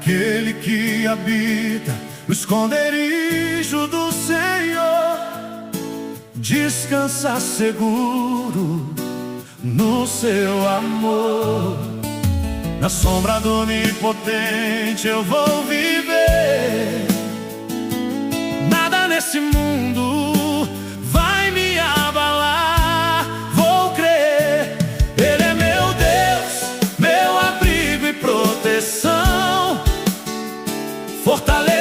Aquele que habita no esconderijo do Senhor descansa seguro no seu amor. Na sombra do Onipotente eu vou viver. Nada nesse mundo vai me abalar. Vou crer, Ele é meu Deus, meu abrigo e proteção, fortaleza